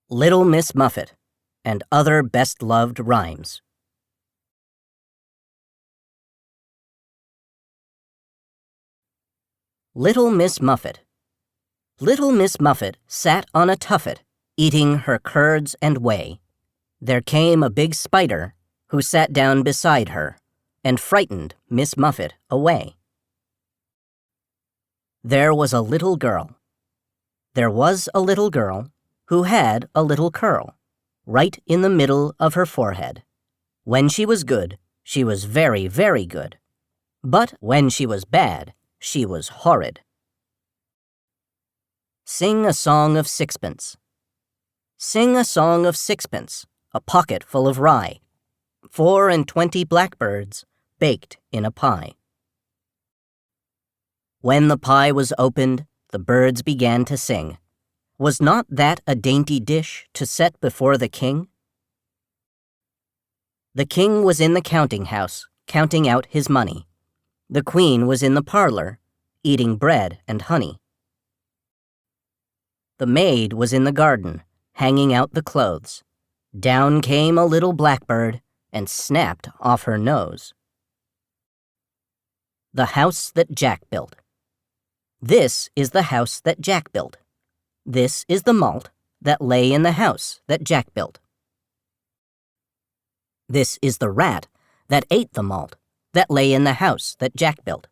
Little Miss Muffet and Other Best-Loved Rhymes. Little Miss Muffet. Little Miss Muffet sat on a tuffet, eating her curds and whey. There came a big spider, who sat down beside her, and frightened Miss Muffet away. There was a little girl. There was a little girl who had a little curl, right in the middle of her forehead. When she was good, she was very, very good. But when she was bad, she was horrid. Sing a song of sixpence. Sing a song of sixpence, a pocket full of rye, 24 blackbirds baked in a pie. When the pie was opened, the birds began to sing. Was not that a dainty dish to set before the king? The king was in the counting house, counting out his money. The queen was in the parlor, eating bread and honey. The maid was in the garden, hanging out the clothes. Down came a little blackbird and snapped off her nose. The house that Jack built. This is the house that Jack built. This is the malt that lay in the house that Jack built. This is the rat that ate the malt that lay in the house that Jack built.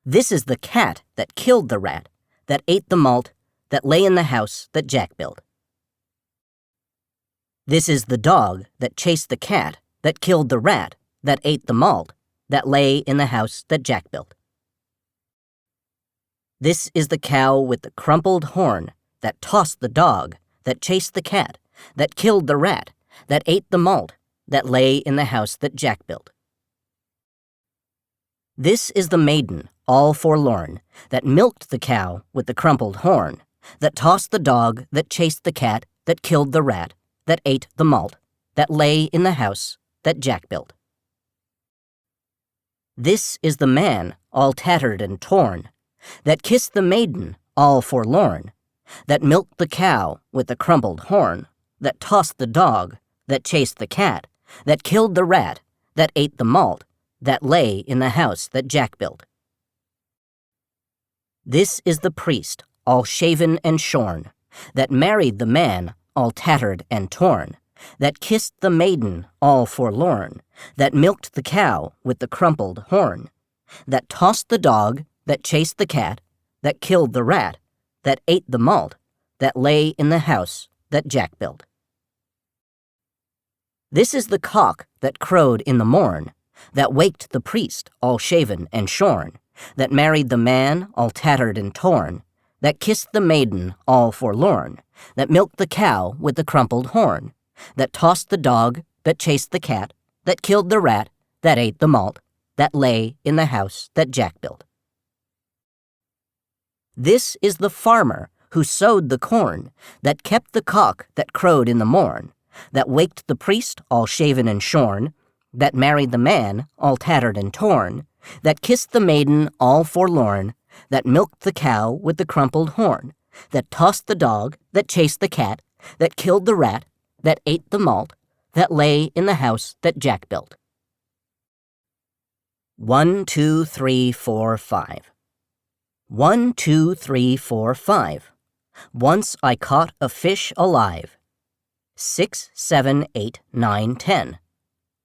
This is the cat that killed the rat that ate the malt that lay in the house that Jack built. This is the dog that chased the cat that killed the rat that ate the malt that lay in the house that Jack built. This is the cow with the crumpled horn that tossed the dog that chased the cat that killed the rat that ate the malt that lay in the house that Jack built. This is the maiden, all forlorn, that milked the cow with the crumpled horn, that tossed the dog that chased the cat that killed the rat that ate the malt that lay in the house that Jack built. This is the man, all tattered and torn, that kissed the maiden, all forlorn, that milked the cow with the crumpled horn, that tossed the dog, that chased the cat, that killed the rat, that ate the malt, that lay in the house that Jack built. This is the priest, all shaven and shorn, that married the man, all tattered and torn, that kissed the maiden, all forlorn, that milked the cow with the crumpled horn, that tossed the dog, that chased the cat, that killed the rat, that ate the malt, that lay in the house that Jack built. This is the cock that crowed in the morn, that waked the priest, all shaven and shorn, that married the man, all tattered and torn, that kissed the maiden, all forlorn, that milked the cow with the crumpled horn, that tossed the dog, that chased the cat, that killed the rat, that ate the malt, that lay in the house that Jack built. This is the farmer who sowed the corn, that kept the cock that crowed in the morn, that waked the priest, all shaven and shorn, that married the man, all tattered and torn, that kissed the maiden, all forlorn, that milked the cow with the crumpled horn, that tossed the dog, that chased the cat, that killed the rat, that ate the malt, that lay in the house that Jack built. 1, 2, 3, 4, 5. 1, 2, 3, 4, 5. Once I caught a fish alive. 6, 7, 8, 9, 10.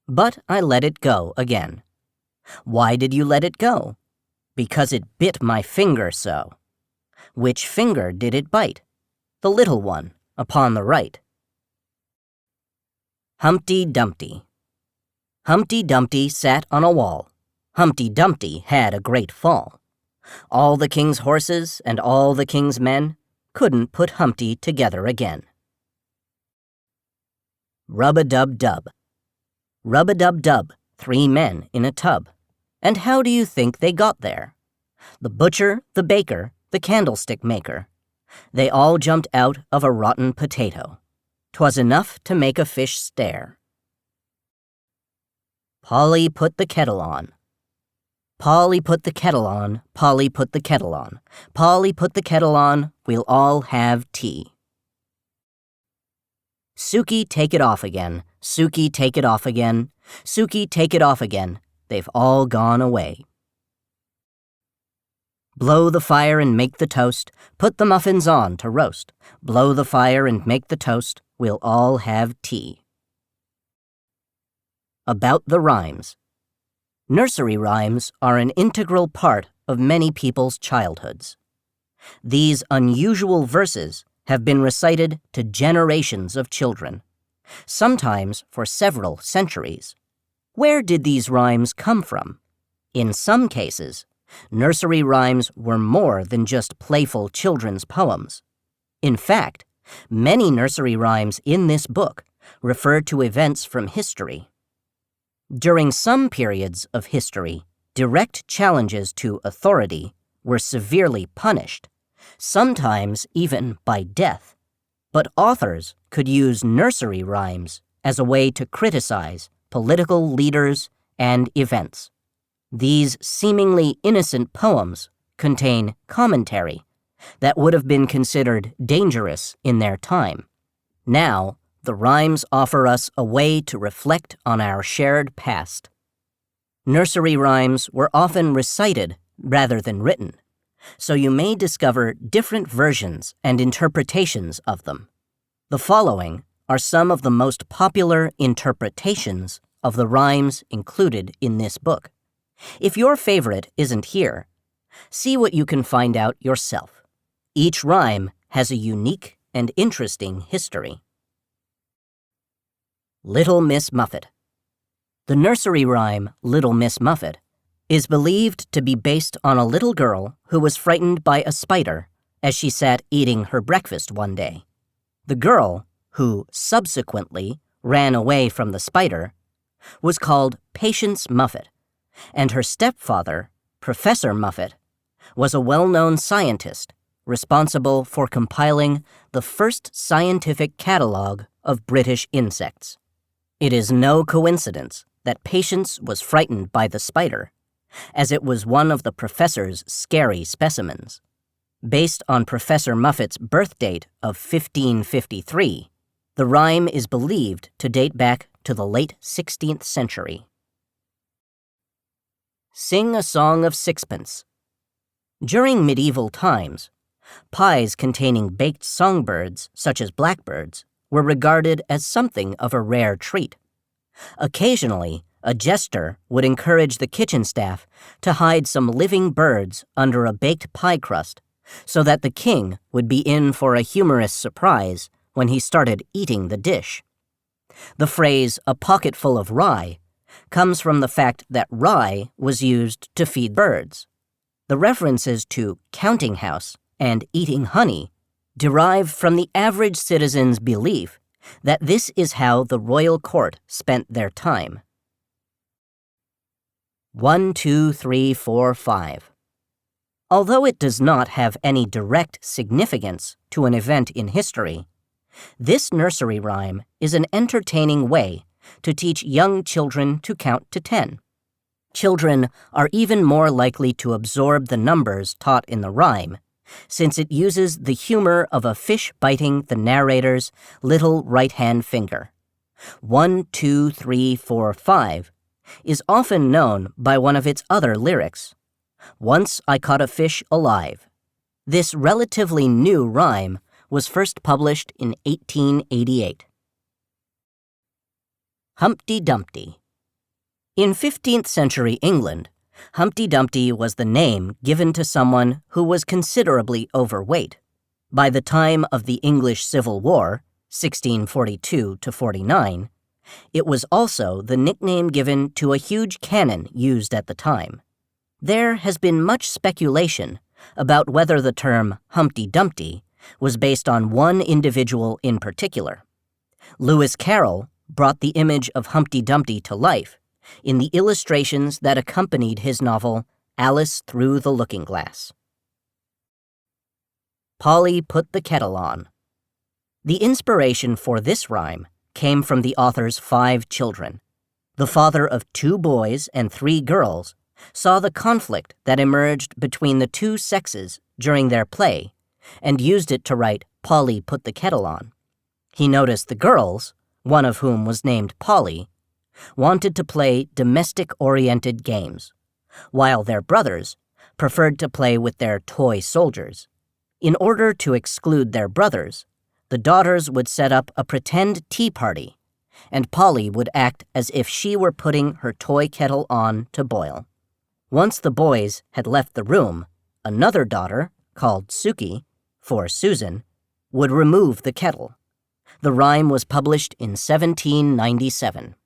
But I let it go again. Why did you let it go? Because it bit my finger so. Which finger did it bite? The little one, upon the right. Humpty Dumpty. Humpty Dumpty sat on a wall. Humpty Dumpty had a great fall. All the king's horses and all the king's men couldn't put Humpty together again. Rub-a-dub-dub. Rub-a-dub-dub, 3 men in a tub. And how do you think they got there? The butcher, the baker, the candlestick maker. They all jumped out of a rotten potato. 'Twas enough to make a fish stare. Polly put the kettle on. Polly put the kettle on, Polly put the kettle on. Polly put the kettle on, we'll all have tea. Suki, take it off again. Suki, take it off again. Suki, take it off again. They've all gone away. Blow the fire and make the toast. Put the muffins on to roast. Blow the fire and make the toast. We'll all have tea. About the rhymes. Nursery rhymes are an integral part of many people's childhoods. These unusual verses have been recited to generations of children, sometimes for several centuries. Where did these rhymes come from? In some cases, nursery rhymes were more than just playful children's poems. In fact, many nursery rhymes in this book refer to events from history. During some periods of history, direct challenges to authority were severely punished, sometimes even by death. But authors could use nursery rhymes as a way to criticize political leaders and events. These seemingly innocent poems contain commentary that would have been considered dangerous in their time. Now, the rhymes offer us a way to reflect on our shared past. Nursery rhymes were often recited rather than written, so you may discover different versions and interpretations of them. The following are some of the most popular interpretations of the rhymes included in this book. If your favorite isn't here, see what you can find out yourself. Each rhyme has a unique and interesting history. Little Miss Muffet. The nursery rhyme Little Miss Muffet is believed to be based on a little girl who was frightened by a spider as she sat eating her breakfast one day. The girl, who subsequently ran away from the spider, was called Patience Muffet, and her stepfather, Professor Muffet, was a well-known scientist responsible for compiling the first scientific catalog of British insects. It is no coincidence that Patience was frightened by the spider, as it was one of the professor's scary specimens. Based on Professor Muffet's birth date of 1553, the rhyme is believed to date back to the late 16th century. Sing a Song of Sixpence. During medieval times, pies containing baked songbirds, such as blackbirds, were regarded as something of a rare treat. Occasionally, a jester would encourage the kitchen staff to hide some living birds under a baked pie crust so that the king would be in for a humorous surprise when he started eating the dish. The phrase, "a pocketful of rye," comes from the fact that rye was used to feed birds. The references to counting house and eating honey derive from the average citizen's belief that this is how the royal court spent their time. 1, 2, 3, 4, 5. Although it does not have any direct significance to an event in history, this nursery rhyme is an entertaining way to teach young children to count to 10. Children are even more likely to absorb the numbers taught in the rhyme, since it uses the humor of a fish biting the narrator's little right-hand finger. 1, 2, 3, 4, 5 is often known by one of its other lyrics. Once I caught a fish alive. This relatively new rhyme was first published in 1888. Humpty Dumpty. In 15th century England, Humpty Dumpty was the name given to someone who was considerably overweight. By the time of the English Civil War, 1642-49, it was also the nickname given to a huge cannon used at the time. There has been much speculation about whether the term Humpty Dumpty was based on one individual in particular. Lewis Carroll brought the image of Humpty Dumpty to life in the illustrations that accompanied his novel Alice Through the Looking Glass. Polly Put the Kettle On. The inspiration for this rhyme came from the author's 5 children. The father of 2 boys and 3 girls saw the conflict that emerged between the 2 sexes during their play and used it to write Polly Put the Kettle On. He noticed the girls, one of whom was named Polly, wanted to play domestic-oriented games, while their brothers preferred to play with their toy soldiers. In order to exclude their brothers, the daughters would set up a pretend tea party, and Polly would act as if she were putting her toy kettle on to boil. Once the boys had left the room, another daughter, called Suki, for Susan, would remove the kettle. The rhyme was published in 1797.